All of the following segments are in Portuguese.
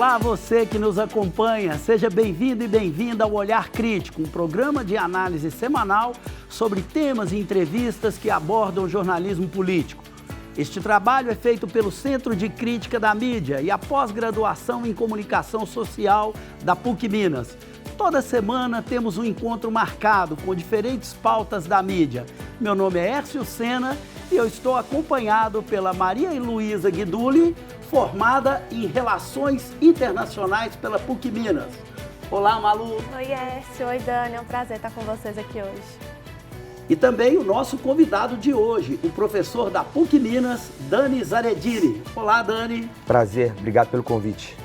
Olá, você que nos acompanha, seja bem-vindo e bem-vinda ao Olhar Crítico, um programa de análise semanal sobre temas e entrevistas que abordam o jornalismo político. Este trabalho é feito pelo Centro de Crítica da Mídia e a pós-graduação em Comunicação Social da PUC Minas. Toda semana temos um encontro marcado com diferentes pautas da mídia. Meu nome é Hércio Sena e eu estou acompanhado pela Maria Luísa Guiduli, formada em Relações Internacionais pela PUC Minas. Olá, Malu. Oi, Hércio. Oi, Dani. É um prazer estar com vocês aqui hoje. E também o nosso convidado de hoje, o professor da PUC Minas, Dani Zaredini. Olá, Dani. Prazer. Obrigado pelo convite.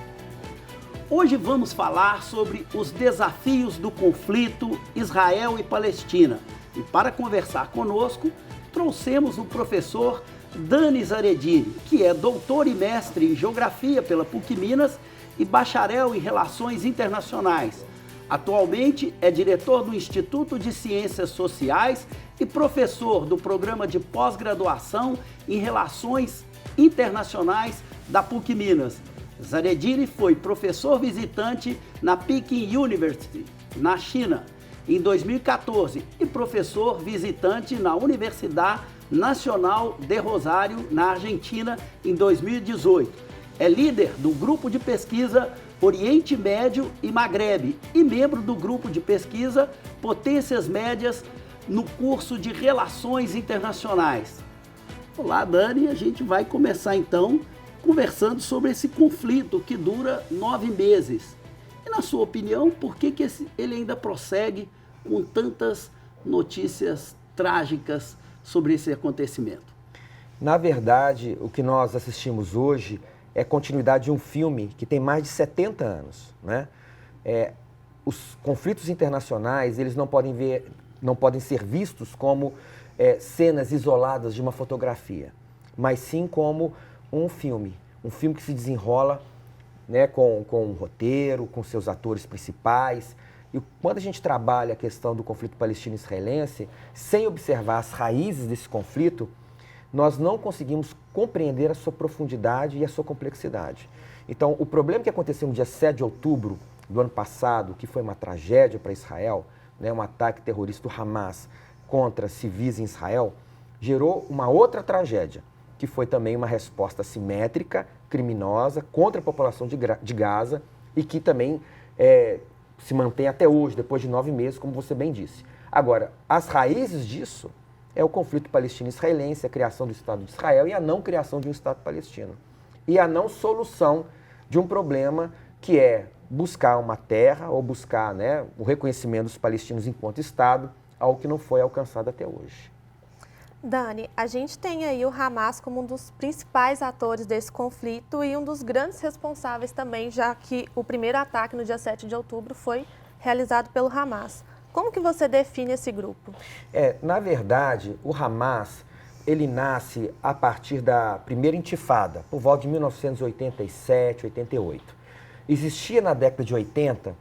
Hoje vamos falar sobre os desafios do conflito Israel e Palestina. E para conversar conosco, trouxemos o professor Dani Zaredini, que é doutor e mestre em Geografia pela PUC Minas e bacharel em Relações Internacionais. Atualmente é diretor do Instituto de Ciências Sociais e professor do programa de pós-graduação em Relações Internacionais da PUC Minas. Zaredini foi professor visitante na Peking University, na China, em 2014 e professor visitante na Universidade Nacional de Rosário, na Argentina, em 2018. É líder do grupo de pesquisa Oriente Médio e Magrebe e membro do grupo de pesquisa Potências Médias no curso de Relações Internacionais. Olá, Dani, a gente vai começar então conversando sobre esse conflito que dura 9 meses. E na sua opinião, por que ele ainda prossegue com tantas notícias trágicas sobre esse acontecimento? Na verdade, o que nós assistimos hoje é continuidade de um filme que tem mais de 70 anos, né? Os conflitos internacionais, eles não podem ser vistos como cenas isoladas de uma fotografia, mas sim como um filme que se desenrola, né, com um roteiro, com seus atores principais. E quando a gente trabalha a questão do conflito palestino-israelense, sem observar as raízes desse conflito, nós não conseguimos compreender a sua profundidade e a sua complexidade. Então, o problema que aconteceu no dia 7 de outubro do ano passado, que foi uma tragédia para Israel, né, um ataque terrorista do Hamas contra civis em Israel, gerou uma outra tragédia, que foi também uma resposta assimétrica, criminosa, contra a população de Gaza e que também se mantém até hoje, depois de 9 meses, como você bem disse. Agora, as raízes disso é o conflito palestino-israelense, a criação do Estado de Israel e a não criação de um Estado palestino. E a não solução de um problema que é buscar uma terra ou buscar, né, o reconhecimento dos palestinos enquanto Estado, algo que não foi alcançado até hoje. Dani, a gente tem aí o Hamas como um dos principais atores desse conflito e um dos grandes responsáveis também, já que o primeiro ataque no dia 7 de outubro foi realizado pelo Hamas. Como que você define esse grupo? Na verdade, o Hamas, ele nasce a partir da primeira intifada, por volta de 1987, 88. Existia na década de 80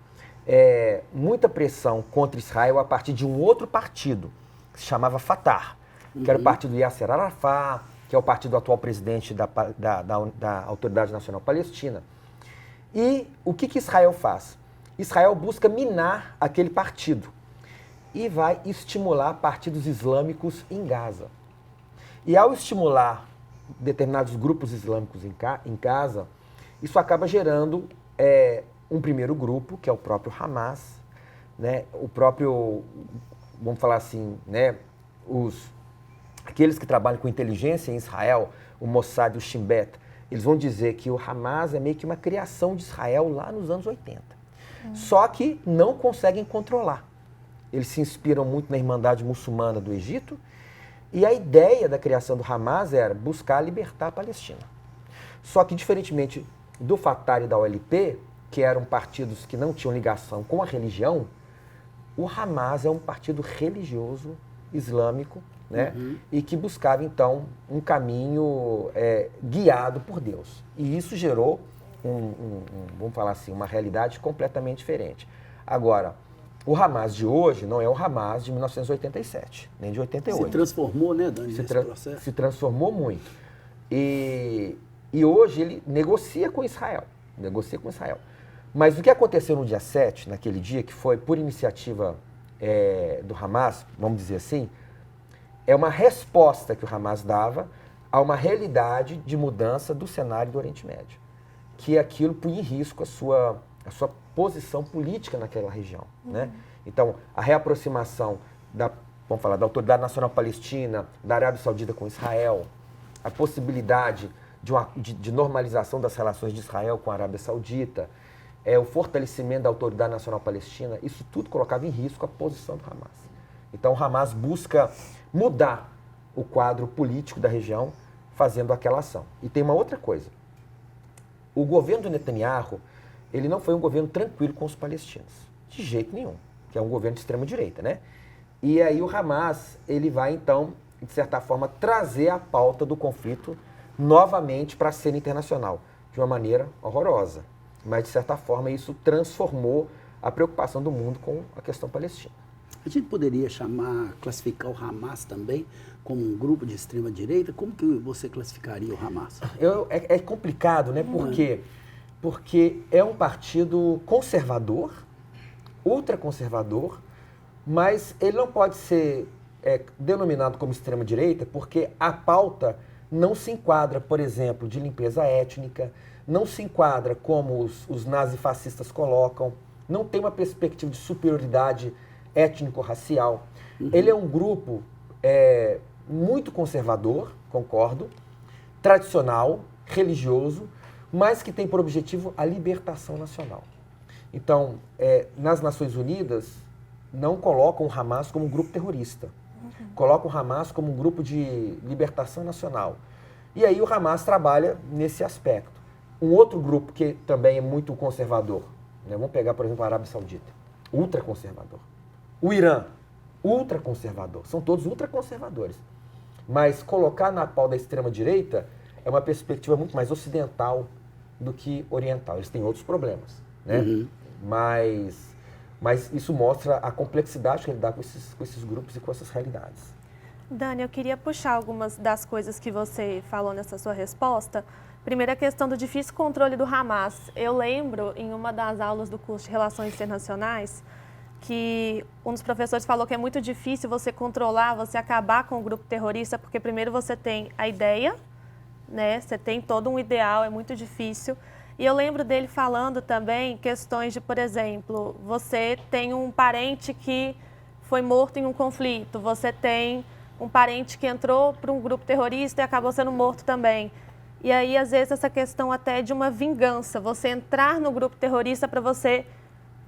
muita pressão contra Israel a partir de um outro partido, que se chamava Fatah, que era o partido de Yasser Arafat, que é o partido do atual presidente da Autoridade Nacional Palestina. E o que Israel faz? Israel busca minar aquele partido e vai estimular partidos islâmicos em Gaza. E ao estimular determinados grupos islâmicos em Gaza, isso acaba gerando um primeiro grupo, que é o próprio Hamas, né? O próprio, vamos falar assim, né? Aqueles que trabalham com inteligência em Israel, o Mossad e o Shin Bet, eles vão dizer que o Hamas é meio que uma criação de Israel lá nos anos 80. Só que não conseguem controlar. Eles se inspiram muito na Irmandade Muçulmana do Egito e a ideia da criação do Hamas era buscar libertar a Palestina. Só que, diferentemente do Fatah e da OLP, que eram partidos que não tinham ligação com a religião, o Hamas é um partido religioso islâmico, né? E que buscava, então, um caminho guiado por Deus. E isso gerou, vamos falar assim, uma realidade completamente diferente. Agora, o Hamas de hoje não é o Hamas de 1987, nem de 88. Se transformou, né, Dani, nesse processo? Se transformou muito. E hoje ele negocia com Israel. negocia com Israel. Mas o que aconteceu no dia 7, naquele dia, que foi por iniciativa do Hamas, vamos dizer assim, é uma resposta que o Hamas dava a uma realidade de mudança do cenário do Oriente Médio, que aquilo põe em risco a sua posição política naquela região. Né? Então, a reaproximação vamos falar, da Autoridade Nacional Palestina, da Arábia Saudita com Israel, a possibilidade de normalização das relações de Israel com a Arábia Saudita, o fortalecimento da Autoridade Nacional Palestina, isso tudo colocava em risco a posição do Hamas. Então, o Hamas busca mudar o quadro político da região fazendo aquela ação. E tem uma outra coisa. O governo do Netanyahu, ele não foi um governo tranquilo com os palestinos. De jeito nenhum. Que é um governo de extrema-direita, né? E aí o Hamas, ele vai, então, de certa forma, trazer a pauta do conflito novamente para a cena internacional, de uma maneira horrorosa. Mas, de certa forma, isso transformou a preocupação do mundo com a questão palestina. A gente poderia classificar o Hamas também como um grupo de extrema-direita? Como que você classificaria o Hamas? É complicado, né? Por quê? Porque é um partido conservador, ultraconservador, mas ele não pode ser denominado como extrema-direita porque a pauta não se enquadra, por exemplo, de limpeza étnica, não se enquadra como os nazifascistas colocam, não tem uma perspectiva de superioridade étnico-racial. Ele é um grupo muito conservador, concordo, tradicional, religioso, mas que tem por objetivo a libertação nacional. Então, nas Nações Unidas, não colocam o Hamas como um grupo terrorista. Colocam o Hamas como um grupo de libertação nacional. E aí o Hamas trabalha nesse aspecto. Um outro grupo que também é muito conservador, né? Vamos pegar, por exemplo, a Arábia Saudita, ultraconservador. O Irã, ultraconservador. São todos ultraconservadores. Mas colocar na pau da extrema-direita é uma perspectiva muito mais ocidental do que oriental. Eles têm outros problemas, né? Mas isso mostra a complexidade que ele dá com esses grupos e com essas realidades. Dani, eu queria puxar algumas das coisas que você falou nessa sua resposta. Primeiro, a questão do difícil controle do Hamas. Eu lembro, em uma das aulas do curso de Relações Internacionais, que um dos professores falou que é muito difícil você controlar, você acabar com o grupo terrorista, porque primeiro você tem a ideia, né? Você tem todo um ideal, é muito difícil. E eu lembro dele falando também questões de, por exemplo, você tem um parente que foi morto em um conflito, você tem um parente que entrou para um grupo terrorista e acabou sendo morto também. E aí, às vezes, essa questão até de uma vingança, você entrar no grupo terrorista para você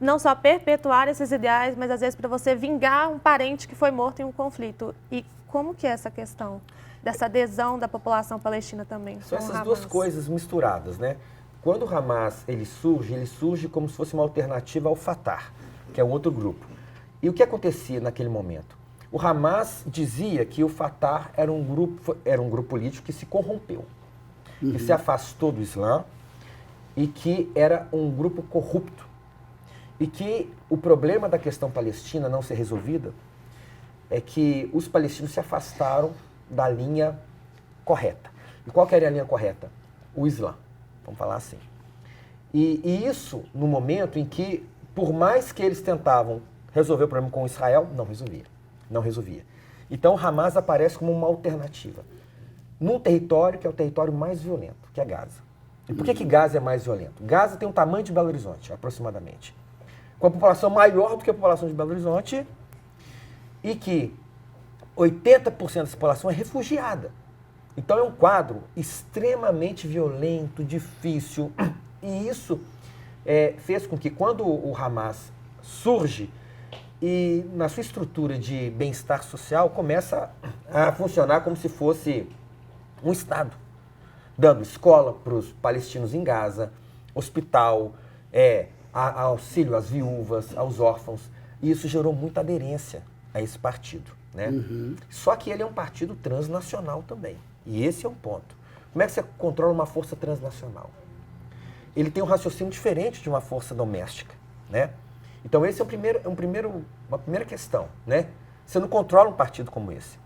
não só perpetuar esses ideais, mas às vezes para você vingar um parente que foi morto em um conflito. E como que é essa questão dessa adesão da população palestina também? São essas duas coisas misturadas, né? Quando o Hamas ele surge como se fosse uma alternativa ao Fatah, que é um outro grupo. E o que acontecia naquele momento? O Hamas dizia que o Fatah era um grupo político que se corrompeu, que se afastou do Islã e que era um grupo corrupto. E que o problema da questão palestina não ser resolvida é que os palestinos se afastaram da linha correta. E qual que era a linha correta? O Islã, vamos falar assim. E isso no momento em que, por mais que eles tentavam resolver o problema com Israel, não resolvia. Então o Hamas aparece como uma alternativa. Num território que é o território mais violento, que é Gaza. E por que Gaza é mais violento? Gaza tem um tamanho de Belo Horizonte, aproximadamente. Com a população maior do que a população de Belo Horizonte e que 80% dessa população é refugiada. Então é um quadro extremamente violento, difícil, e isso fez com que quando o Hamas surge e na sua estrutura de bem-estar social começa a funcionar como se fosse um Estado, dando escola para os palestinos em Gaza, hospital, auxílio às viúvas, aos órfãos, e isso gerou muita aderência a esse partido, né? Só que ele é um partido transnacional também, e esse é um ponto. Como é que você controla uma força transnacional? Ele tem um raciocínio diferente de uma força doméstica, né? Então esse é uma primeira questão, né? Você não controla um partido como esse.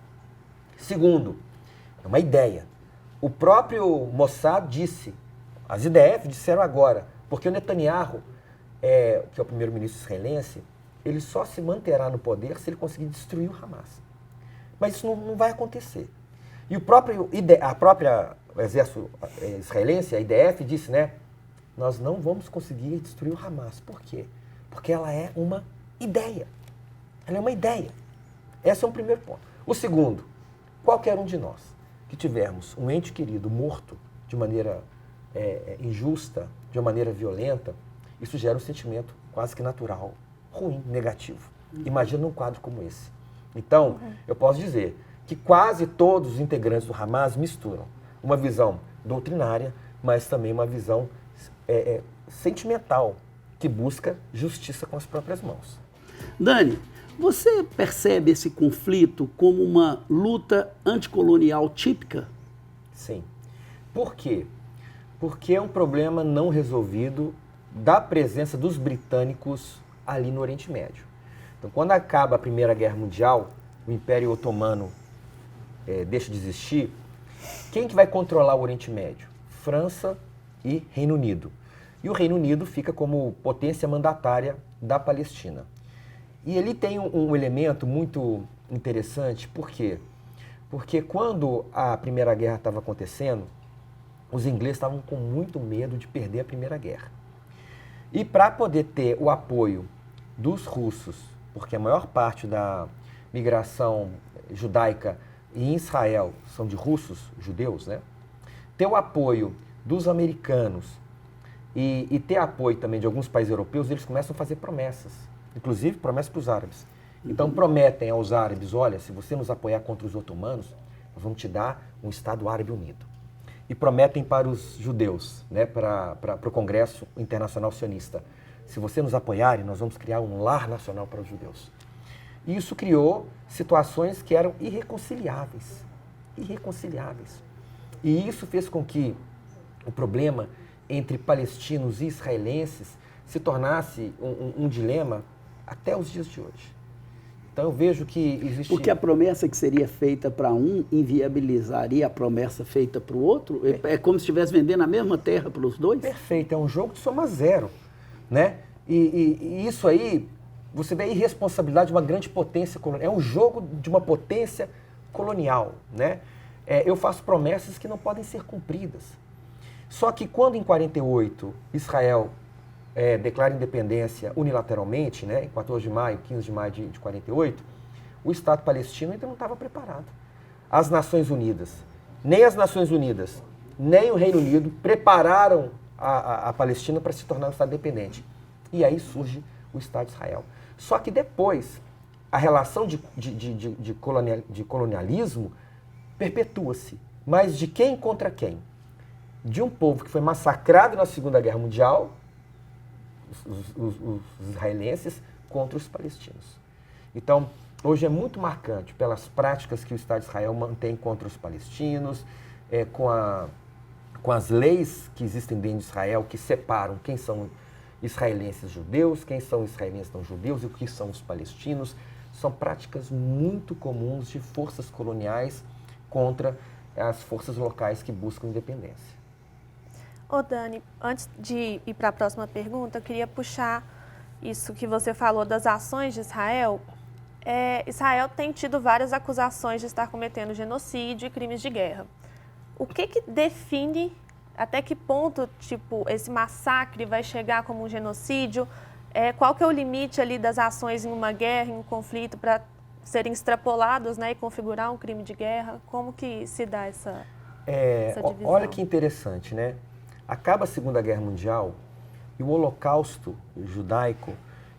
Segundo, é uma ideia. O próprio Mossad disse As IDF disseram agora, porque o Netanyahu, que é o primeiro-ministro israelense, ele só se manterá no poder se ele conseguir destruir o Hamas. Mas isso não vai acontecer. E a própria exército israelense, a IDF, disse, né, nós não vamos conseguir destruir o Hamas. Por quê? Porque ela é uma ideia. Ela é uma ideia. Esse é um primeiro ponto. O segundo, qualquer um de nós que tivermos um ente querido morto de maneira injusta, de uma maneira violenta, isso gera um sentimento quase que natural, ruim, negativo. Imagina um quadro como esse. Então, eu posso dizer que quase todos os integrantes do Hamas misturam uma visão doutrinária, mas também uma visão sentimental, que busca justiça com as próprias mãos. Dani, você percebe esse conflito como uma luta anticolonial típica? Sim. Por quê? Porque é um problema não resolvido da presença dos britânicos ali no Oriente Médio. Então, quando acaba a Primeira Guerra Mundial, o Império Otomano deixa de existir, quem que vai controlar o Oriente Médio? França e Reino Unido. E o Reino Unido fica como potência mandatária da Palestina. E ele tem um elemento muito interessante, por quê? Porque quando a Primeira Guerra estava acontecendo, os ingleses estavam com muito medo de perder a Primeira Guerra. E para poder ter o apoio dos russos, porque a maior parte da migração judaica em Israel são de russos, judeus, né? Ter o apoio dos americanos e ter apoio também de alguns países europeus, eles começam a fazer promessas, inclusive promessas para os árabes. Então prometem aos árabes, olha, se você nos apoiar contra os otomanos, nós vamos te dar um Estado Árabe Unido. E prometem para os judeus, né, para o Congresso Internacional Sionista, se você nos apoiarem, nós vamos criar um lar nacional para os judeus. E isso criou situações que eram irreconciliáveis. Irreconciliáveis. E isso fez com que o problema entre palestinos e israelenses se tornasse um dilema até os dias de hoje. Então eu vejo que existe... Porque a promessa que seria feita para um inviabilizaria a promessa feita para o outro? É como se estivesse vendendo a mesma terra para os dois? Perfeito, é um jogo de soma zero, né? E isso aí, você vê a irresponsabilidade de uma grande potência colonial. É um jogo de uma potência colonial, né? Eu faço promessas que não podem ser cumpridas. Só que quando em 48 Israel declara independência unilateralmente, né, em 14 de maio, 15 de maio de 48, o Estado palestino ainda não estava preparado. As Nações Unidas, nem o Reino Unido prepararam a Palestina para se tornar um Estado independente. E aí surge o Estado de Israel. Só que depois, a relação de colonialismo perpetua-se. Mas de quem contra quem? De um povo que foi massacrado na Segunda Guerra Mundial, os israelenses, contra os palestinos. Então, hoje é muito marcante pelas práticas que o Estado de Israel mantém contra os palestinos, com as leis que existem dentro de Israel, que separam quem são israelenses judeus, quem são israelenses não judeus e o que são os palestinos. São práticas muito comuns de forças coloniais contra as forças locais que buscam independência. Ô Dani, antes de ir para a próxima pergunta, eu queria puxar isso que você falou das ações de Israel. Israel tem tido várias acusações de estar cometendo genocídio e crimes de guerra. O que define, até que ponto, esse massacre vai chegar como um genocídio? Qual que é o limite ali das ações em uma guerra, em um conflito, para serem extrapolados, né, e configurar um crime de guerra? Como que se dá essa divisão? Olha que interessante, né? Acaba a Segunda Guerra Mundial e o Holocausto judaico,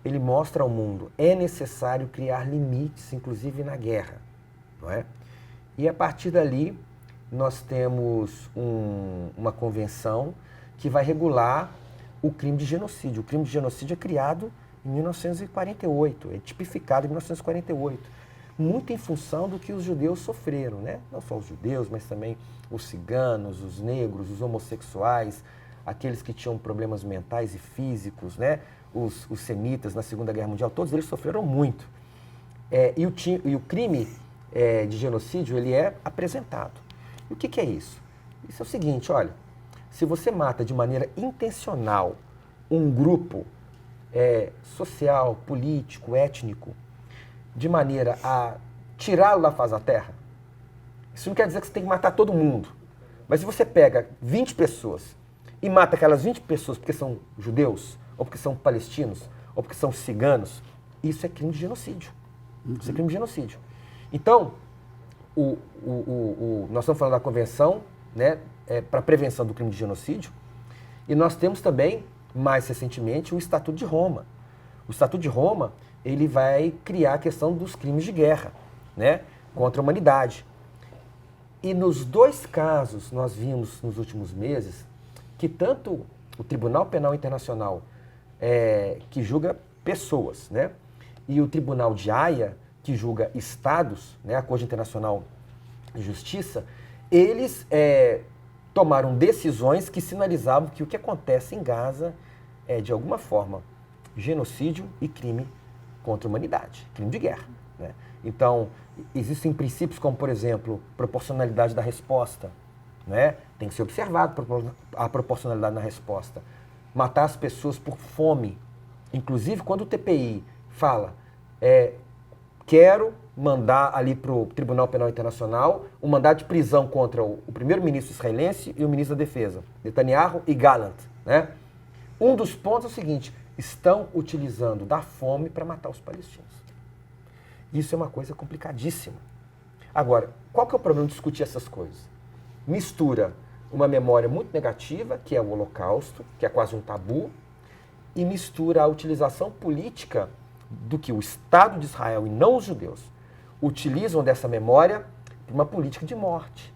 ele mostra ao mundo, é necessário criar limites, inclusive na guerra, não é? E a partir dali, nós temos uma convenção que vai regular o crime de genocídio. O crime de genocídio é criado em 1948, é tipificado em 1948, muito em função do que os judeus sofreram, né? Não só os judeus, mas também os ciganos, os negros, os homossexuais, aqueles que tinham problemas mentais e físicos, né? Os semitas na Segunda Guerra Mundial, todos eles sofreram muito. E o crime de genocídio, ele é apresentado. E o que é isso? Isso é o seguinte, olha, Se você mata de maneira intencional um grupo social, político, étnico, de maneira a tirá-lo da face da terra, isso não quer dizer que você tem que matar todo mundo. Mas se você pega 20 pessoas e mata aquelas 20 pessoas porque são judeus, ou porque são palestinos, ou porque são ciganos, isso é crime de genocídio. Isso é crime de genocídio. Então, nós estamos falando da Convenção, né, para a prevenção do crime de genocídio, e nós temos também, mais recentemente, o Estatuto de Roma. O Estatuto de Roma, ele vai criar a questão dos crimes de guerra, né, contra a humanidade. E nos dois casos, nós vimos nos últimos meses que tanto o Tribunal Penal Internacional, que julga pessoas, né, e o Tribunal de Haia, que julga estados, né, a Corte Internacional de Justiça, eles tomaram decisões que sinalizavam que o que acontece em Gaza é, de alguma forma, genocídio e crime contra a humanidade, crime de guerra, né? Então, existem princípios como, por exemplo, proporcionalidade da resposta, né? Tem que ser observado a proporcionalidade na resposta. Matar as pessoas por fome. Inclusive, quando o TPI fala, quero mandar ali para o Tribunal Penal Internacional um mandado de prisão contra o primeiro-ministro israelense e o ministro da Defesa, Netanyahu e Gallant, né? Um dos pontos é o seguinte: estão utilizando da fome para matar os palestinos. Isso é uma coisa complicadíssima. Agora, qual que é o problema de discutir essas coisas? Mistura uma memória muito negativa, que é o Holocausto, que é quase um tabu, e mistura a utilização política do que o Estado de Israel e não os judeus utilizam dessa memória para uma política de morte.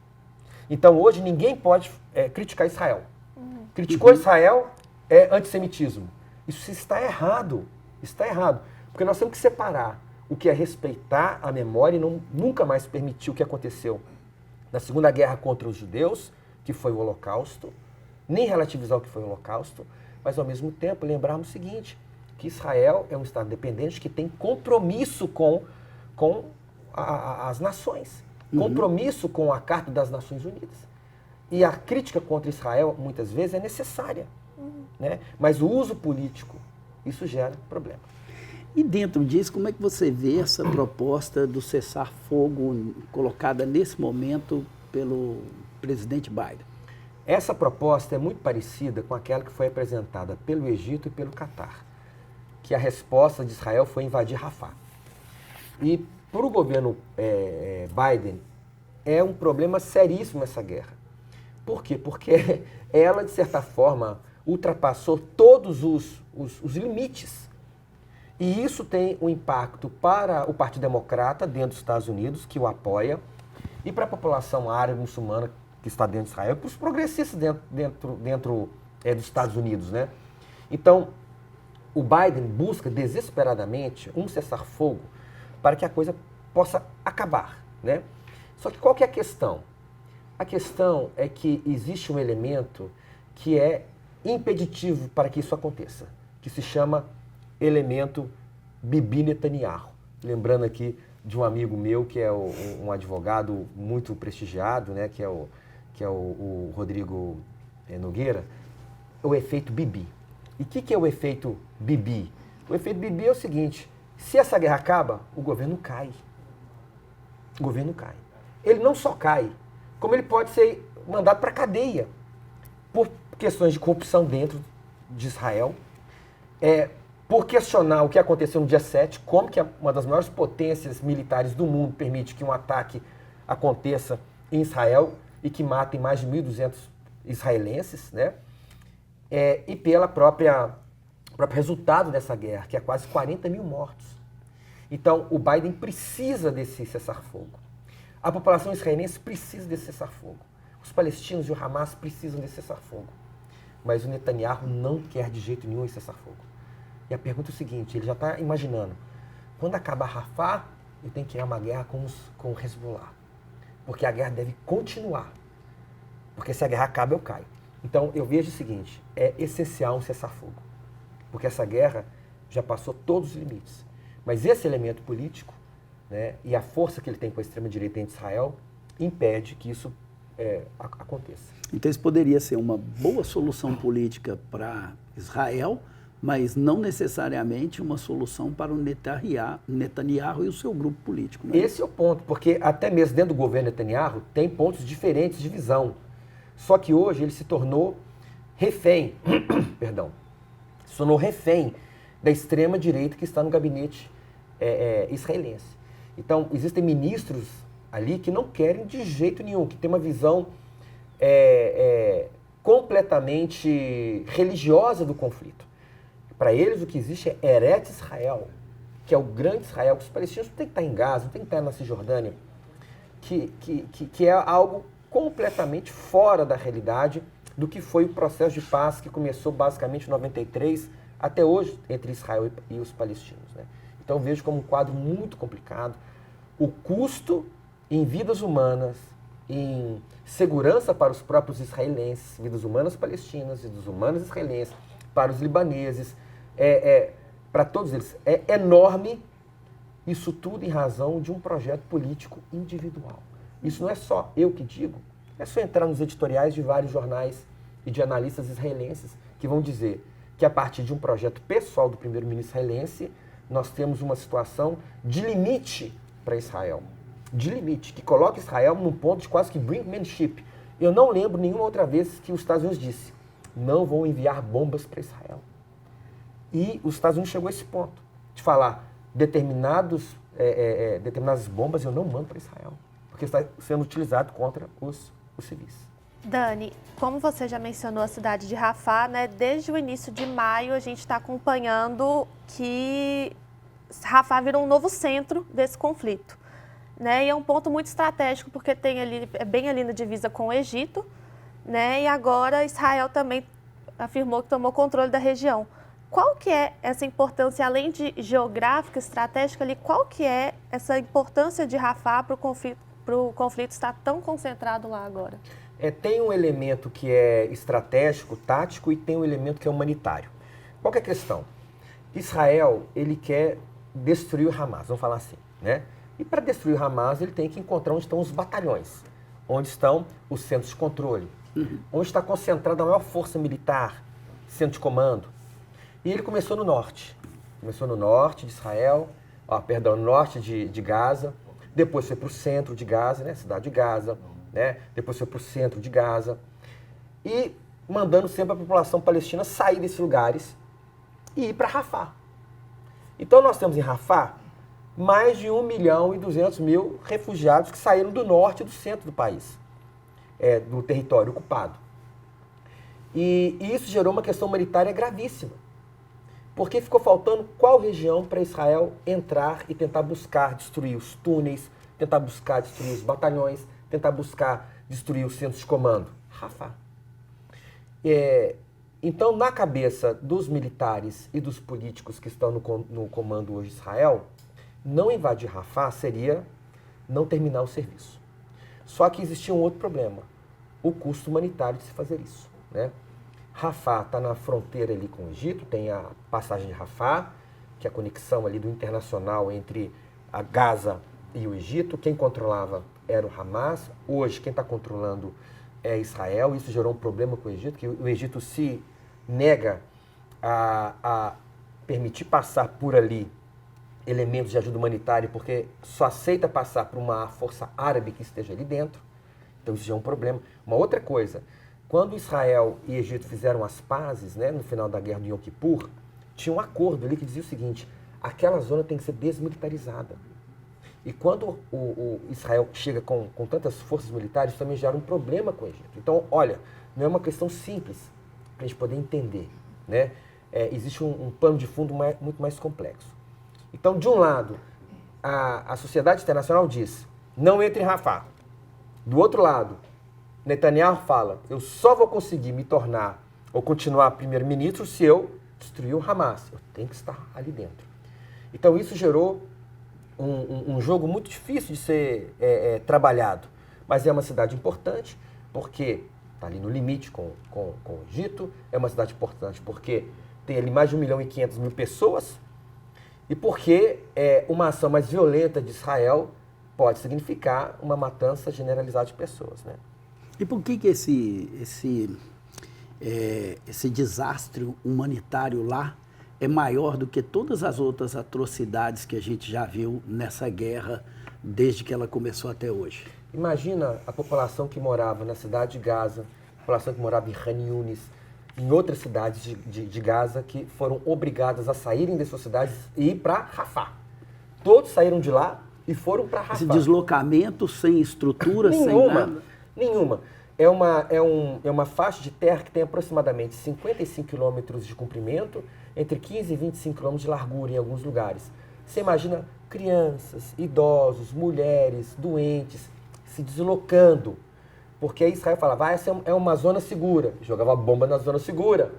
Então, hoje, ninguém pode criticar Israel. Criticou Israel é antissemitismo. Isso está errado. Está errado. Porque nós temos que separar o que é respeitar a memória e nunca mais permitir o que aconteceu na Segunda Guerra contra os judeus, que foi o Holocausto, nem relativizar o que foi o Holocausto, mas, ao mesmo tempo, lembrarmos o seguinte, que Israel é um Estado independente que tem compromisso com as nações, compromisso com a Carta das Nações Unidas. E a crítica contra Israel, muitas vezes, é necessária, né? Mas o uso político, isso gera problema. E dentro disso, como é que você vê essa proposta do cessar-fogo colocada nesse momento pelo presidente Biden? Essa proposta é muito parecida com aquela que foi apresentada pelo Egito e pelo Catar, que a resposta de Israel foi invadir Rafah. E para o governo Biden é um problema seríssimo essa guerra. Por quê? Porque ela, de certa forma, ultrapassou todos os limites. E isso tem um impacto para o Partido Democrata dentro dos Estados Unidos, que o apoia, e para a população árabe muçulmana que está dentro de Israel, e para os progressistas dentro dos Estados Unidos, né? Então, o Biden busca desesperadamente um cessar-fogo para que a coisa possa acabar, né? Só que qual que é a questão? A questão é que existe um elemento que é impeditivo para que isso aconteça, que se chama elemento Bibi Netanyahu. Lembrando aqui de um amigo meu que é um advogado muito prestigiado, né, que é o Rodrigo Nogueira, o efeito Bibi. E o que é o efeito Bibi? O efeito Bibi é o seguinte: se essa guerra acaba, o governo cai. O governo cai. Ele não só cai, como ele pode ser mandado para a cadeia por questões de corrupção dentro de Israel, por questionar o que aconteceu no dia 7, como que uma das maiores potências militares do mundo permite que um ataque aconteça em Israel e que matem mais de 1.200 israelenses, né? E pela próprio resultado dessa guerra, que é quase 40 mil mortos. Então, o Biden precisa desse cessar-fogo. A população israelense precisa desse cessar-fogo. Os palestinos e o Hamas precisam desse cessar-fogo. Mas o Netanyahu não quer de jeito nenhum esse cessar-fogo. E a pergunta é o seguinte: ele já está imaginando, quando acabar Rafah, eu tenho que criar uma guerra com o Hezbollah. Porque a guerra deve continuar. Porque se a guerra acaba, eu caio. Então, eu vejo o seguinte: é essencial um cessar-fogo. Porque essa guerra já passou todos os limites. Mas esse elemento político, né, e a força que ele tem com a extrema-direita em Israel impede que isso aconteça. Então isso poderia ser uma boa solução política para Israel, mas não necessariamente uma solução para o Netanyahu e o seu grupo político. Né? Esse é o ponto, porque até mesmo dentro do governo Netanyahu tem pontos diferentes de visão. Só que hoje ele se tornou refém, perdão, se tornou refém da extrema-direita que está no gabinete israelense. Então, existem ministros ali que não querem de jeito nenhum, que tem uma visão completamente religiosa do conflito. Para eles, o que existe é Eretz Israel, que é o grande Israel, que os palestinos não têm que estar em Gaza, não têm que estar na Cisjordânia, que é algo completamente fora da realidade do que foi o processo de paz que começou basicamente em 93 até hoje entre Israel e os palestinos. Né? Então, eu vejo como um quadro muito complicado. O custo em vidas humanas, em segurança para os próprios israelenses, vidas humanas palestinas, vidas humanas israelenses, para os libaneses, para todos eles, é enorme, isso tudo em razão de um projeto político individual. Isso não é só eu que digo, é só entrar nos editoriais de vários jornais e de analistas israelenses que vão dizer que a partir de um projeto pessoal do primeiro-ministro israelense, nós temos uma situação de limite para Israel. De limite, que coloca Israel num ponto de quase que brinkmanship. Eu não lembro nenhuma outra vez que os Estados Unidos disse: não vão enviar bombas para Israel. E os Estados Unidos chegou a esse ponto de falar determinadas bombas eu não mando para Israel, porque está sendo utilizado contra os civis. Dani, como você já mencionou a cidade de Rafah, né, desde o início de maio a gente está acompanhando que Rafah virou um novo centro desse conflito. Né, e é um ponto muito estratégico, porque tem ali, é bem ali na divisa com o Egito, né, e agora Israel também afirmou que tomou controle da região. Qual que é essa importância, além de geográfica, estratégica, ali, qual que é essa importância de Rafah para o conflito estar tão concentrado lá agora? Tem um elemento que é estratégico, tático, e tem um elemento que é humanitário. Qual que é a questão? Israel, ele quer destruir o Hamas, vamos falar assim, né? E para destruir o Hamas, ele tem que encontrar onde estão os batalhões, onde estão os centros de controle, onde está concentrada a maior força militar, centro de comando. E ele começou no norte. Começou no norte de Israel, no norte de Gaza, depois foi para o centro de Gaza, né, cidade de Gaza, né, depois foi para o centro de Gaza, e mandando sempre a população palestina sair desses lugares e ir para Rafah. Então nós temos em Rafah mais de 1.200.000 refugiados que saíram do norte e do centro do país, do território ocupado. E isso gerou uma questão humanitária gravíssima, porque ficou faltando qual região para Israel entrar e tentar buscar destruir os túneis, tentar buscar destruir os batalhões, tentar buscar destruir os centros de comando. Rafah. Então, na cabeça dos militares e dos políticos que estão no comando hoje de Israel, não invadir Rafah seria não terminar o serviço. Só que existia um outro problema, o custo humanitário de se fazer isso. Né? Rafah está na fronteira ali com o Egito, tem a passagem de Rafah, que é a conexão ali do internacional entre a Gaza e o Egito. Quem controlava era o Hamas, hoje quem está controlando é Israel. Isso gerou um problema com o Egito, que o Egito se nega a permitir passar por ali elementos de ajuda humanitária, porque só aceita passar por uma força árabe que esteja ali dentro. Então isso já é um problema. Uma outra coisa, quando Israel e Egito fizeram as pazes, né, no final da guerra do Yom Kippur, tinha um acordo ali que dizia o seguinte: aquela zona tem que ser desmilitarizada. E quando o Israel chega com tantas forças militares, isso também gera um problema com o Egito. Então, olha, não é uma questão simples para a gente poder entender. Né? Existe um pano de fundo muito mais complexo. Então, de um lado, a sociedade internacional diz: não entre em Rafah. Do outro lado, Netanyahu fala: eu só vou conseguir me tornar ou continuar primeiro-ministro se eu destruir o Hamas. Eu tenho que estar ali dentro. Então, isso gerou um jogo muito difícil de ser trabalhado. Mas é uma cidade importante porque está ali no limite com o Egito. É uma cidade importante porque tem ali mais de 1.500.000 pessoas. E porque uma ação mais violenta de Israel pode significar uma matança generalizada de pessoas, né? E por que esse desastre humanitário lá é maior do que todas as outras atrocidades que a gente já viu nessa guerra desde que ela começou até hoje? Imagina a população que morava na cidade de Gaza, a população que morava em Khan Yunis, em outras cidades de Gaza, que foram obrigadas a saírem de suas cidades e ir para Rafah. Todos saíram de lá e foram para Rafah. Esse deslocamento sem estrutura, sem nada? Nenhuma. É uma faixa de terra que tem aproximadamente 55 quilômetros de comprimento, entre 15 e 25 quilômetros de largura em alguns lugares. Você imagina crianças, idosos, mulheres, doentes, se deslocando. Porque Israel falava, essa é uma zona segura. Jogava bomba na zona segura.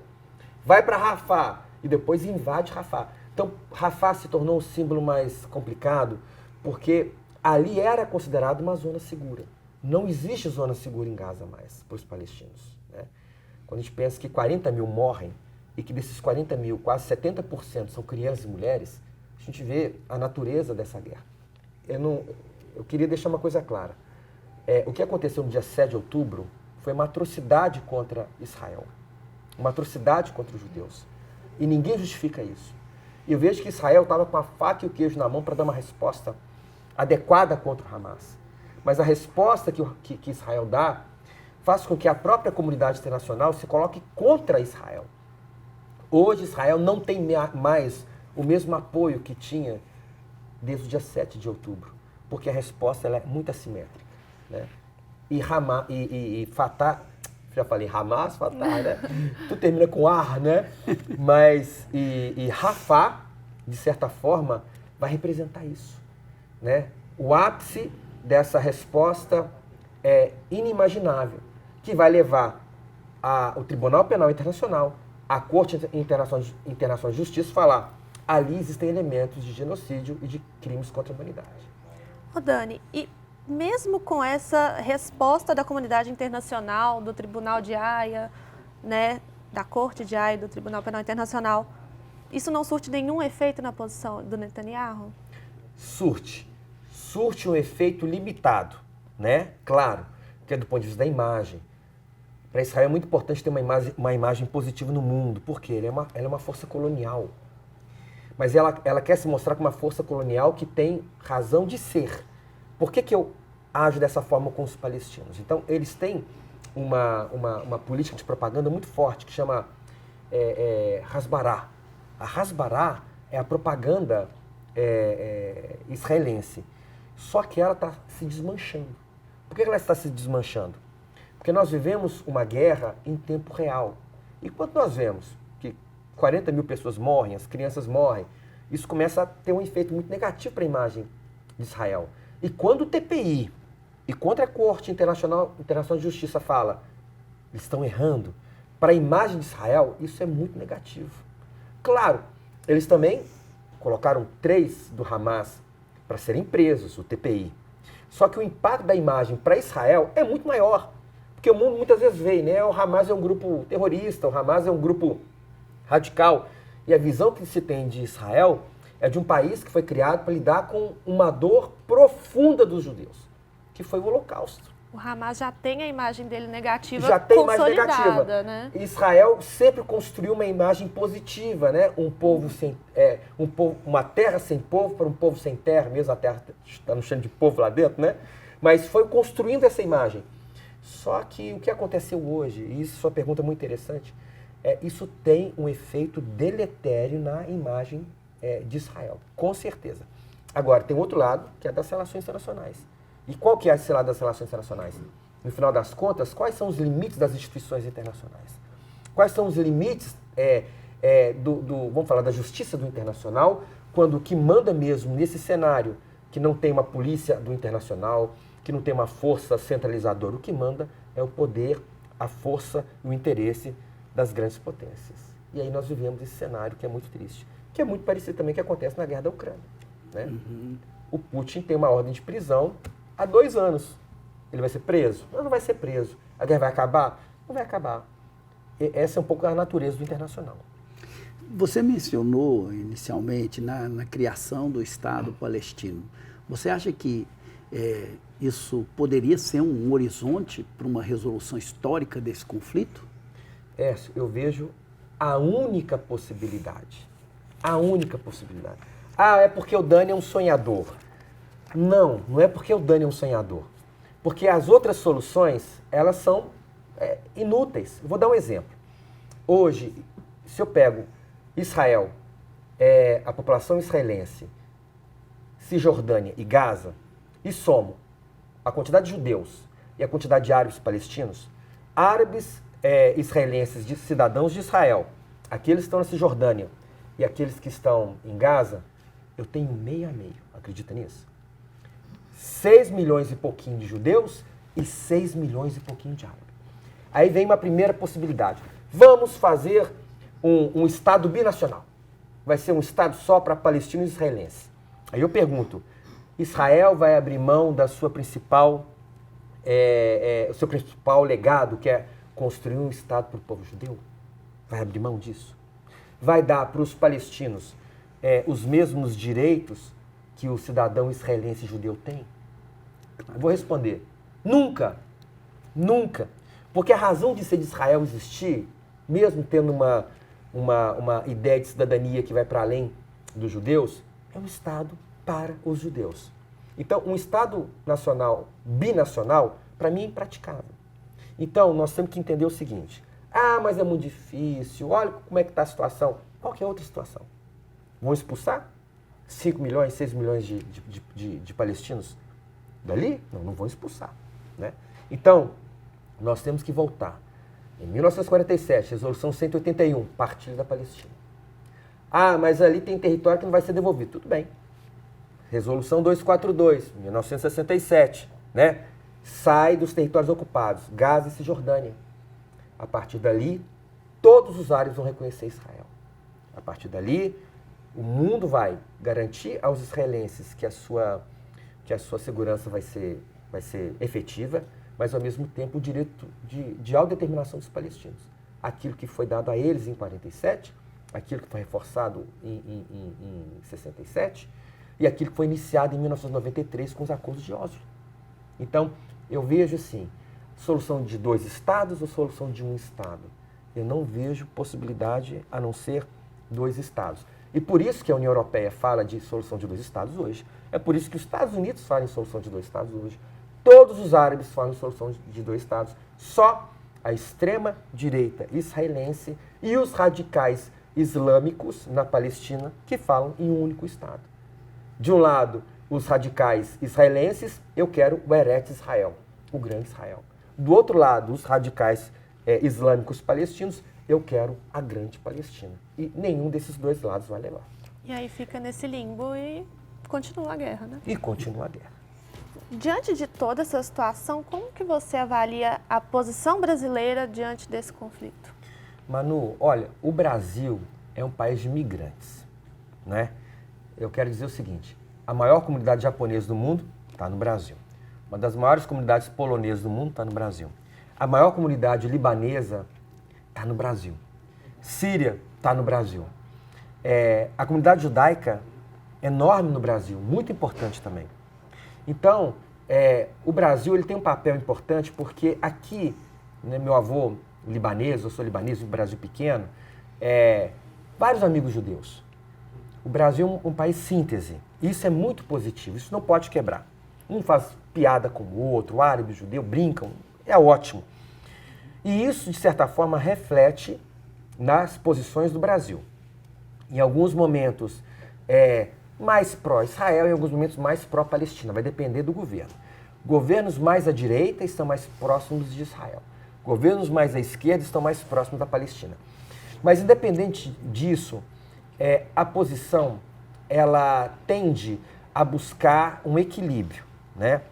Vai para Rafah e depois invade Rafah. Então, Rafah se tornou um símbolo mais complicado, porque ali era considerado uma zona segura. Não existe zona segura em Gaza mais para os palestinos, né? Quando a gente pensa que 40 mil morrem e que desses 40 mil, quase 70% são crianças e mulheres, a gente vê a natureza dessa guerra. Eu queria deixar uma coisa clara. O que aconteceu no dia 7 de outubro foi uma atrocidade contra Israel, uma atrocidade contra os judeus. E ninguém justifica isso. E eu vejo que Israel estava com a faca e o queijo na mão para dar uma resposta adequada contra o Hamas. Mas a resposta que Israel dá faz com que a própria comunidade internacional se coloque contra Israel. Hoje Israel não tem mais o mesmo apoio que tinha desde o dia 7 de outubro, porque a resposta ela é muito assimétrica, né? E Fatah, já falei Hamas, Fatah, né? Tu termina com ar, né? Mas e Rafah, de certa forma, vai representar isso, né? O ápice dessa resposta é inimaginável, que vai levar o Tribunal Penal Internacional, a Corte Internacional de Justiça, falar ali existem elementos de genocídio e de crimes contra a humanidade. Ô Dani, e mesmo com essa resposta da comunidade internacional, do Tribunal de Haia, né, da Corte de Haia e do Tribunal Penal Internacional, isso não surte nenhum efeito na posição do Netanyahu? Surte um efeito limitado, né? Claro, que é do ponto de vista da imagem. Para Israel é muito importante ter uma imagem positiva no mundo, porque ela é uma força colonial. Mas ela quer se mostrar como uma força colonial que tem razão de ser. Por que eu ajo dessa forma com os palestinos? Então, eles têm uma política de propaganda muito forte que chama Hasbará. A Hasbará é a propaganda israelense. Só que ela está se desmanchando. Por que ela está se desmanchando? Porque nós vivemos uma guerra em tempo real. E quando nós vemos que 40 mil pessoas morrem, as crianças morrem, isso começa a ter um efeito muito negativo para a imagem de Israel. E quando o TPI e contra a Corte Internacional de Justiça fala, eles estão errando, para a imagem de Israel, isso é muito negativo. Claro, eles também colocaram 3 do Hamas para serem presos, o TPI. Só que o impacto da imagem para Israel é muito maior. Porque o mundo muitas vezes vê, né? O Hamas é um grupo terrorista, o Hamas é um grupo radical. E a visão que se tem de Israel é de um país que foi criado para lidar com uma dor profunda dos judeus, que foi o Holocausto. O Hamas já tem a imagem dele negativa já tem consolidada, imagem negativa, né? Israel sempre construiu uma imagem positiva, né? Uma terra sem povo para um povo sem terra, mesmo a terra está no cheio de povo lá dentro, né? Mas foi construindo essa imagem. Só que o que aconteceu hoje, e isso sua pergunta é muito interessante, isso tem um efeito deletério na imagem de Israel, com certeza. Agora, tem outro lado, que é das relações internacionais. E qual que é esse lado das relações internacionais? No final das contas, quais são os limites das instituições internacionais? Quais são os limites vamos falar, da justiça do internacional, quando o que manda mesmo nesse cenário, que não tem uma polícia do internacional, que não tem uma força centralizadora, o que manda é o poder, a força e o interesse das grandes potências. E aí nós vivemos esse cenário que é muito triste, que é muito parecido também com o que acontece na guerra da Ucrânia, né? Uhum. O Putin tem uma ordem de prisão há 2 anos. Ele vai ser preso? Não vai ser preso. A guerra vai acabar? Não vai acabar. Essa é um pouco a natureza do internacional. Você mencionou inicialmente na criação do Estado palestino. Você acha que Isso poderia ser um horizonte para uma resolução histórica desse conflito? Écio, eu vejo a única possibilidade. A única possibilidade. Ah, é porque o Dani é um sonhador. Não, não é porque o Dani é um sonhador. Porque as outras soluções, elas são inúteis. Eu vou dar um exemplo. Hoje, se eu pego Israel, a população israelense, Cisjordânia e Gaza, e somo a quantidade de judeus e a quantidade de árabes palestinos, árabes israelenses, de cidadãos de Israel, aqueles que estão na Cisjordânia e aqueles que estão em Gaza, eu tenho meio a meio. Acredita nisso? 6 milhões e pouquinho de judeus e 6 milhões e pouquinho de árabes. Aí vem uma primeira possibilidade. Vamos fazer um Estado binacional. Vai ser um Estado só para palestinos e israelenses. Aí eu pergunto, Israel vai abrir mão da sua o seu principal legado, que é construir um Estado para o povo judeu? Vai abrir mão disso? Vai dar para os palestinos os mesmos direitos que o cidadão israelense judeu tem? Eu vou responder, nunca, nunca. Porque a razão de ser de Israel existir, mesmo tendo uma ideia de cidadania que vai para além dos judeus, é um Estado para os judeus. Então, um Estado nacional, binacional, para mim é impraticável. Então, nós temos que entender o seguinte, mas é muito difícil, olha como é que está a situação. Qual que é a outra situação? Vão expulsar 5 milhões, 6 milhões de palestinos dali? Não vão expulsar. Né? Então, nós temos que voltar. Em 1947, Resolução 181, partilha da Palestina. Mas ali tem território que não vai ser devolvido. Tudo bem. Resolução 242, 1967, né? Sai dos territórios ocupados, Gaza e Cisjordânia. A partir dali, todos os árabes vão reconhecer Israel. A partir dali, o mundo vai garantir aos israelenses que a sua segurança vai ser efetiva, mas ao mesmo tempo o direito de autodeterminação dos palestinos. Aquilo que foi dado a eles em 47, aquilo que foi reforçado em 67 e aquilo que foi iniciado em 1993 com os acordos de Oslo. Então, eu vejo assim, solução de 2 estados ou solução de 1 estado? Eu não vejo possibilidade a não ser 2 estados. E por isso que a União Europeia fala de solução de 2 estados hoje. É por isso que os Estados Unidos falam em solução de 2 estados hoje. Todos os árabes falam em solução de 2 estados. Só a extrema-direita israelense e os radicais islâmicos na Palestina que falam em um único estado. De um lado, os radicais israelenses, eu quero o Eretz Israel, o grande Israel. Do outro lado, os radicais islâmicos palestinos, eu quero a grande Palestina. E nenhum desses 2 lados vai levar. E aí fica nesse limbo e continua a guerra, né? E continua a guerra. Diante de toda essa situação, como que você avalia a posição brasileira diante desse conflito? Manu, olha, o Brasil é um país de imigrantes, né? Eu quero dizer o seguinte, a maior comunidade japonesa do mundo está no Brasil. Uma das maiores comunidades polonesas do mundo está no Brasil. A maior comunidade libanesa está no Brasil. Síria está no Brasil. A comunidade judaica é enorme no Brasil, muito importante também. Então, o Brasil ele tem um papel importante porque aqui, né, meu avô libanês, eu sou libanês, um Brasil pequeno, vários amigos judeus. O Brasil é um país síntese. Isso é muito positivo, isso não pode quebrar. Um faz piada com o outro, o árabe, o judeu, brincam, é ótimo. E isso, de certa forma, reflete nas posições do Brasil. Em alguns momentos mais pró-Israel, em alguns momentos mais pró-Palestina, vai depender do governo. Governos mais à direita estão mais próximos de Israel. Governos mais à esquerda estão mais próximos da Palestina. Mas, independente disso, a posição ela tende a buscar um equilíbrio, né?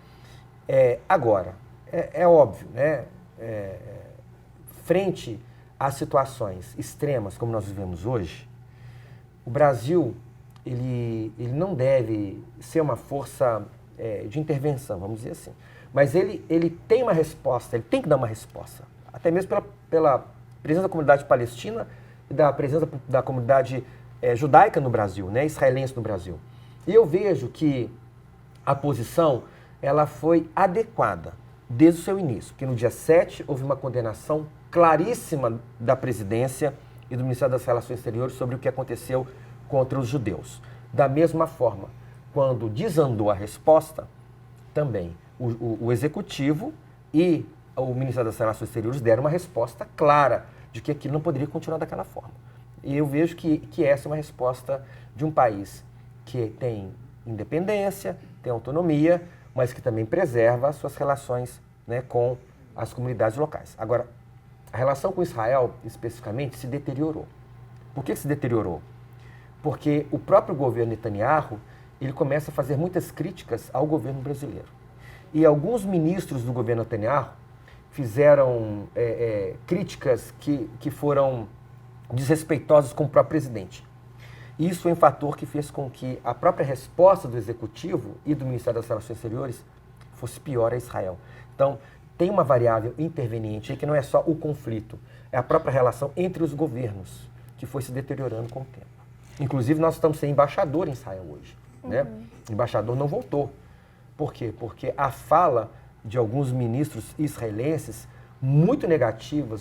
Agora, é óbvio, né? Frente às situações extremas como nós vivemos hoje, o Brasil ele não deve ser uma força de intervenção, vamos dizer assim. Mas ele tem uma resposta, ele tem que dar uma resposta, até mesmo pela presença da comunidade palestina e da presença da comunidade judaica no Brasil, né, israelense no Brasil. E eu vejo que a posição ela foi adequada desde o seu início, porque no dia 7 houve uma condenação claríssima da presidência e do Ministério das Relações Exteriores sobre o que aconteceu contra os judeus. Da mesma forma, quando desandou a resposta, também o Executivo e o Ministério das Relações Exteriores deram uma resposta clara de que aquilo não poderia continuar daquela forma. E eu vejo que essa é uma resposta de um país que tem independência, tem autonomia, mas que também preserva as suas relações, né, com as comunidades locais. Agora, a relação com Israel, especificamente, se deteriorou. Por que se deteriorou? Porque o próprio governo Netanyahu, ele começa a fazer muitas críticas ao governo brasileiro. E alguns ministros do governo Netanyahu fizeram críticas que foram desrespeitosas com o próprio presidente. Isso foi um fator que fez com que a própria resposta do Executivo e do Ministério das Relações Exteriores fosse pior a Israel. Então, tem uma variável interveniente aí que não é só o conflito, é a própria relação entre os governos, que foi se deteriorando com o tempo. Inclusive, nós estamos sem embaixador em Israel hoje. Né? O embaixador não voltou. Por quê? Porque a fala de alguns ministros israelenses muito negativa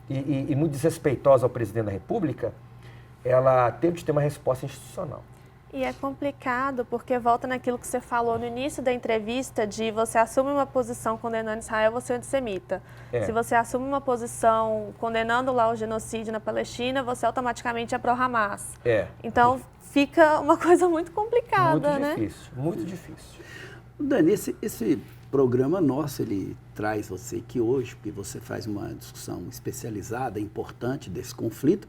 e muito desrespeitosa ao presidente da República, ela teve de ter uma resposta institucional. E é complicado porque volta naquilo que você falou no início da entrevista de você assume uma posição condenando Israel, você é antissemita. Se você assume uma posição condenando lá o genocídio na Palestina, você automaticamente é pró-Hamas. Então fica uma coisa muito complicada, né? Muito difícil. Dani, esse programa nosso, ele traz você aqui hoje, porque você faz uma discussão especializada, importante desse conflito,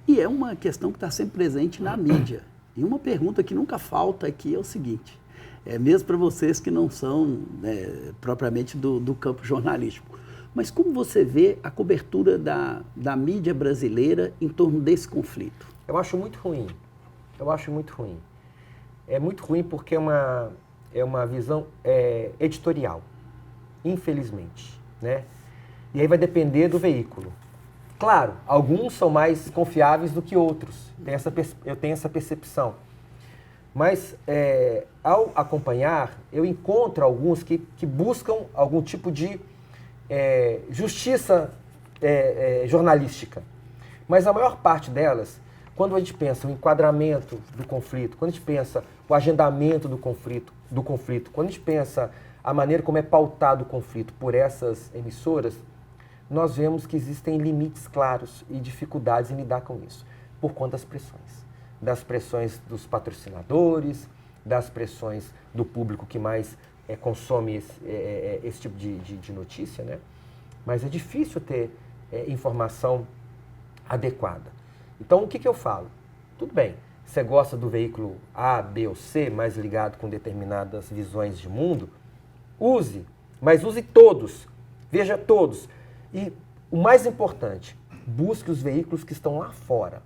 e é uma questão que está sempre presente na mídia. E uma pergunta que nunca falta aqui é o seguinte, mesmo para vocês que não são propriamente do campo jornalístico, mas como você vê a cobertura da mídia brasileira em torno desse conflito? Eu acho muito ruim. É muito ruim porque é uma visão editorial, infelizmente, né? E aí vai depender do veículo. Claro, alguns são mais confiáveis do que outros, eu tenho essa percepção. Mas, ao acompanhar, eu encontro alguns que buscam algum tipo de justiça jornalística. Mas a maior parte delas, quando a gente pensa o enquadramento do conflito, quando a gente pensa o agendamento do conflito, quando a gente pensa a maneira como é pautado o conflito por essas emissoras, nós vemos que existem limites claros e dificuldades em lidar com isso, por conta das pressões dos patrocinadores, das pressões do público que mais consome esse tipo de notícia, né? Mas é difícil ter informação adequada. Então, o que eu falo? Tudo bem, você gosta do veículo A, B ou C, mais ligado com determinadas visões de mundo, use, mas use todos, veja todos. E o mais importante, busque os veículos que estão lá fora.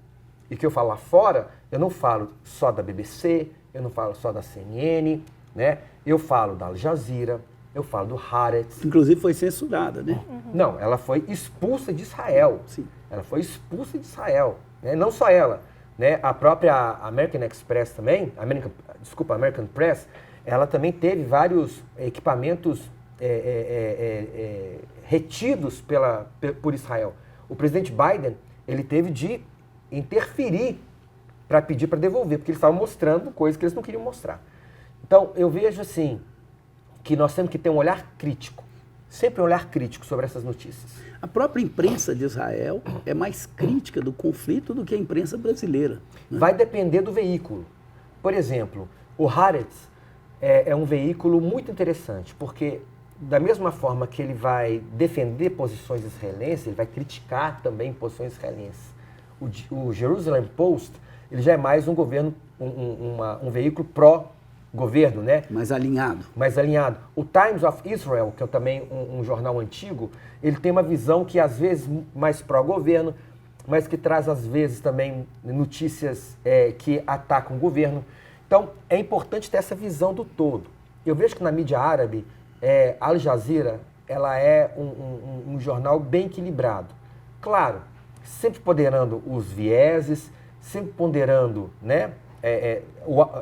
E que eu falo lá fora, eu não falo só da BBC, eu não falo só da CNN, né? Eu falo da Al Jazeera, eu falo do Haaretz. Inclusive foi censurada, né? Não, ela foi expulsa de Israel. Sim. Ela foi expulsa de Israel. Né? Não só ela, né? A própria American Express também, American Press, ela também teve vários equipamentos retidos por Israel. O presidente Biden, ele teve de interferir para pedir para devolver, porque eles estavam mostrando coisas que eles não queriam mostrar. Então, eu vejo assim, que nós temos que ter um olhar crítico, sempre um olhar crítico sobre essas notícias. A própria imprensa de Israel é mais crítica do conflito do que a imprensa brasileira. Né? Vai depender do veículo. Por exemplo, o Haaretz é um veículo muito interessante, porque da mesma forma que ele vai defender posições israelenses, ele vai criticar também posições israelenses. O Jerusalem Post, ele já é mais um governo, um veículo pró-governo, né? Mais alinhado. Mais alinhado. O Times of Israel, que é também um jornal antigo, ele tem uma visão que às vezes mais pró-governo, mas que traz às vezes também notícias que atacam o governo. Então, é importante ter essa visão do todo. Eu vejo que na mídia árabe, Al Jazeera, ela é um jornal bem equilibrado. Claro, sempre ponderando os vieses, sempre ponderando, né,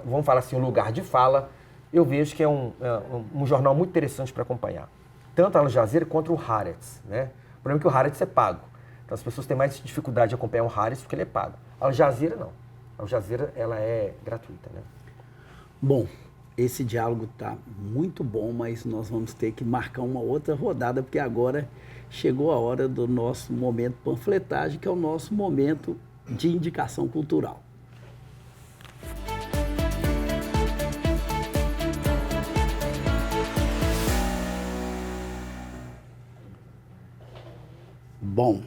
vamos falar assim, o lugar de fala, eu vejo que é um jornal muito interessante para acompanhar. Tanto a Al Jazeera quanto o Haaretz, né? O problema é que o Haaretz é pago. Então as pessoas têm mais dificuldade de acompanhar o Haaretz porque ele é pago. A Al Jazeera não. A Al Jazeera, ela é gratuita, né? Bom, esse diálogo está muito bom, mas nós vamos ter que marcar uma outra rodada, porque agora chegou a hora do nosso momento panfletagem, que é o nosso momento de indicação cultural. Bom,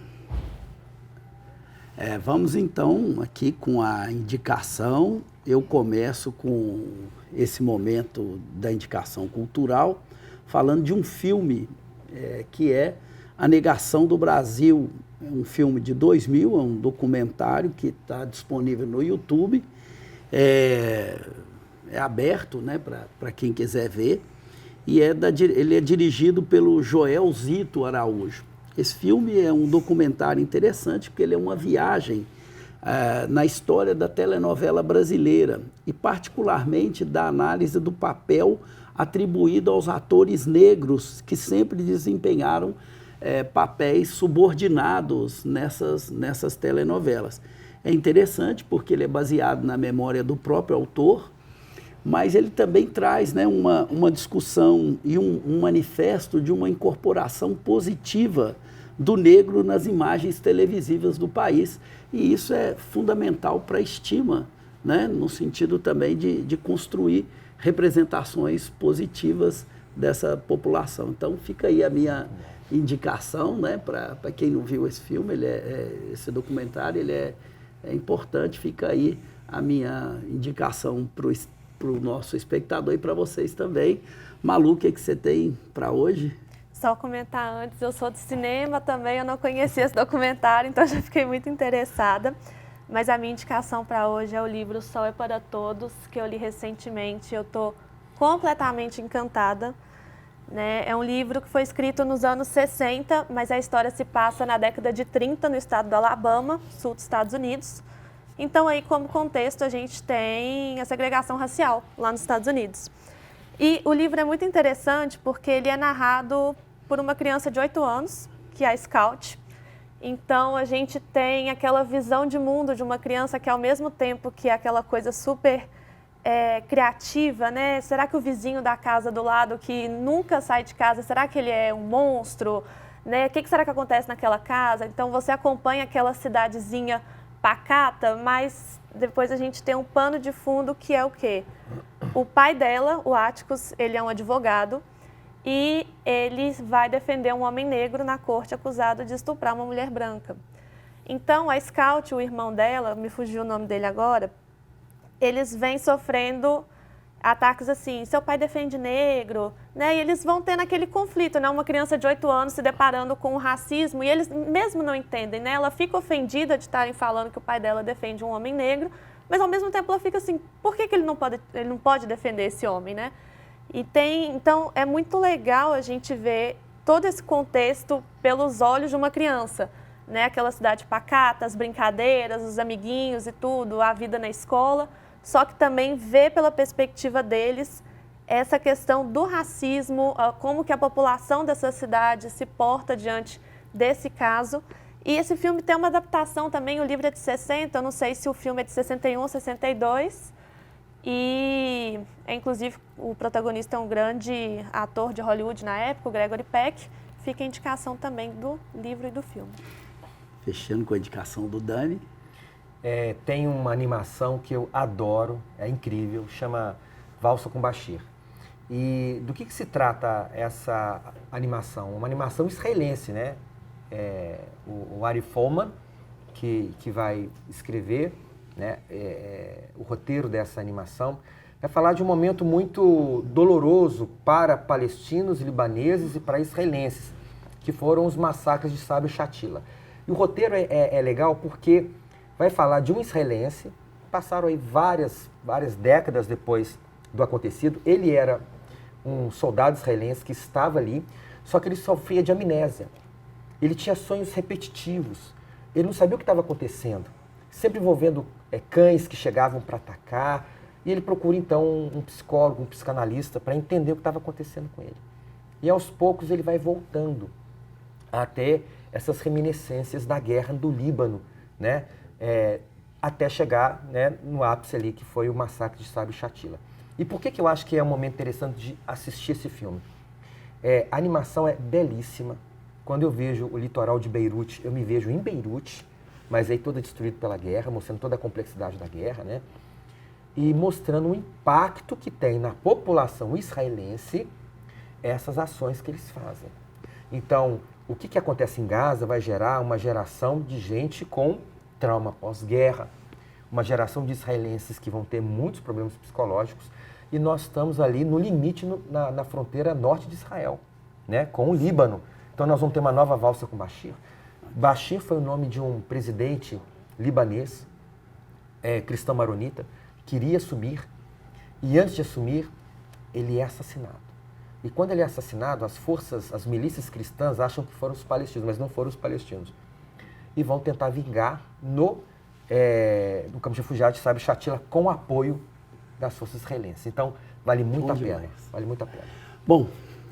vamos então aqui com a indicação. Eu começo com esse momento da indicação cultural, falando de um filme que é A Negação do Brasil. É um filme de 2000, é um documentário que está disponível no YouTube. É aberto, né, para quem quiser ver. E ele é dirigido pelo Joel Zito Araújo. Esse filme é um documentário interessante porque ele é uma viagem na história da telenovela brasileira e particularmente da análise do papel atribuído aos atores negros que sempre desempenharam papéis subordinados nessas telenovelas. É interessante porque ele é baseado na memória do próprio autor, mas ele também traz, né, uma discussão e um manifesto de uma incorporação positiva do negro nas imagens televisivas do país. E isso é fundamental para a estima, né, no sentido também de construir representações positivas dessa população. Então fica aí a minha indicação, né, para quem não viu esse filme, esse documentário, ele é importante, fica aí a minha indicação para o nosso espectador e para vocês também. Malu, o que você tem para hoje? Só comentar antes, eu sou de cinema também, eu não conhecia esse documentário, então já fiquei muito interessada. Mas a minha indicação para hoje é o livro O Sol é para Todos, que eu li recentemente. Eu estou completamente encantada, né? É um livro que foi escrito nos anos 60, mas a história se passa na década de 30 no estado do Alabama, sul dos Estados Unidos. Então, aí, como contexto, a gente tem a segregação racial lá nos Estados Unidos. E o livro é muito interessante porque ele é narrado por uma criança de 8 anos, que é a Scout. Então, a gente tem aquela visão de mundo de uma criança que, ao mesmo tempo que é aquela coisa super criativa, né? Será que o vizinho da casa do lado, que nunca sai de casa, será que ele é um monstro? Né? O que será que acontece naquela casa? Então, você acompanha aquela cidadezinha pacata, mas depois a gente tem um pano de fundo que é o quê? O pai dela, o Atticus, ele é um advogado e ele vai defender um homem negro na corte acusado de estuprar uma mulher branca. Então, a Scout, o irmão dela, me fugiu o nome dele agora, eles vêm sofrendo ataques assim, seu pai defende negro, né? E eles vão tendo aquele conflito, né? Uma criança de 8 anos se deparando com o racismo e eles mesmo não entendem, né? Ela fica ofendida de estarem falando que o pai dela defende um homem negro, mas ao mesmo tempo ela fica assim, por que ele não pode defender esse homem, né? Então é muito legal a gente ver todo esse contexto pelos olhos de uma criança, né? Aquela cidade pacata, as brincadeiras, os amiguinhos e tudo, a vida na escola. Só que também vê pela perspectiva deles essa questão do racismo, como que a população dessa cidade se porta diante desse caso. E esse filme tem uma adaptação também, o livro é de 60, eu não sei se o filme é de 61 ou 62. E, inclusive, o protagonista é um grande ator de Hollywood na época, o Gregory Peck. Fica a indicação também do livro e do filme. Fechando com a indicação do Dani. Tem uma animação que eu adoro, é incrível, chama Valsa com Bashir. E do que se trata essa animação? Uma animação israelense, né? O Ari Folman, que vai escrever, né, o roteiro dessa animação, vai falar de um momento muito doloroso para palestinos, libaneses e para israelenses, que foram os massacres de Sabra e Shatila. E o roteiro é legal porque vai falar de um israelense, passaram aí várias décadas depois do acontecido. Ele era um soldado israelense que estava ali, só que ele sofria de amnésia. Ele tinha sonhos repetitivos, ele não sabia o que estava acontecendo, sempre envolvendo cães que chegavam para atacar, E ele procura, então, um psicólogo, um psicanalista, para entender o que estava acontecendo com ele. E, aos poucos, ele vai voltando até essas reminiscências da guerra do Líbano, né? Até chegar, né, no ápice ali, que foi o massacre de Sabra e Shatila. E por que eu acho que é um momento interessante de assistir esse filme? A animação é belíssima. Quando eu vejo o litoral de Beirute, eu me vejo em Beirute, mas aí toda destruída pela guerra, mostrando toda a complexidade da guerra, né? E mostrando o impacto que tem na população israelense essas ações que eles fazem. Então, o que acontece em Gaza vai gerar uma geração de gente com trauma pós-guerra, uma geração de israelenses que vão ter muitos problemas psicológicos, e nós estamos ali no limite, na fronteira norte de Israel, né, com o Líbano. Então nós vamos ter uma nova valsa com Bashir. Bashir foi o nome de um presidente libanês, cristão maronita, queria assumir, e antes de assumir, ele é assassinado. E quando ele é assassinado, as milícias cristãs acham que foram os palestinos, mas não foram os palestinos. E vão tentar vingar no campo de refugiados de Sabra e Shatila com o apoio das forças israelenses. Então, vale muito a pena. Vale muito a pena. Bom,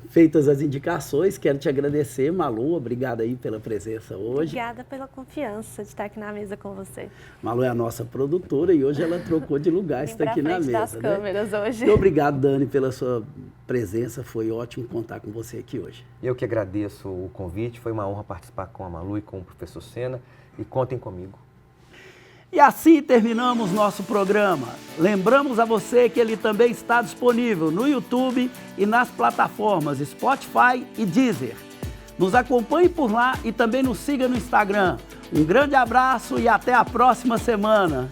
feitas as indicações, quero te agradecer, Malu, obrigado aí pela presença hoje. Obrigada pela confiança de estar aqui na mesa com você. Malu é a nossa produtora e hoje ela trocou de lugar, está aqui na mesa. Das câmeras hoje. Muito obrigado, Dani, pela sua presença, foi ótimo contar com você aqui hoje. Eu que agradeço o convite, foi uma honra participar com a Malu e com o professor Sena, e contem comigo. E assim terminamos nosso programa. Lembramos a você que ele também está disponível no YouTube e nas plataformas Spotify e Deezer. Nos acompanhe por lá e também nos siga no Instagram. Um grande abraço e até a próxima semana.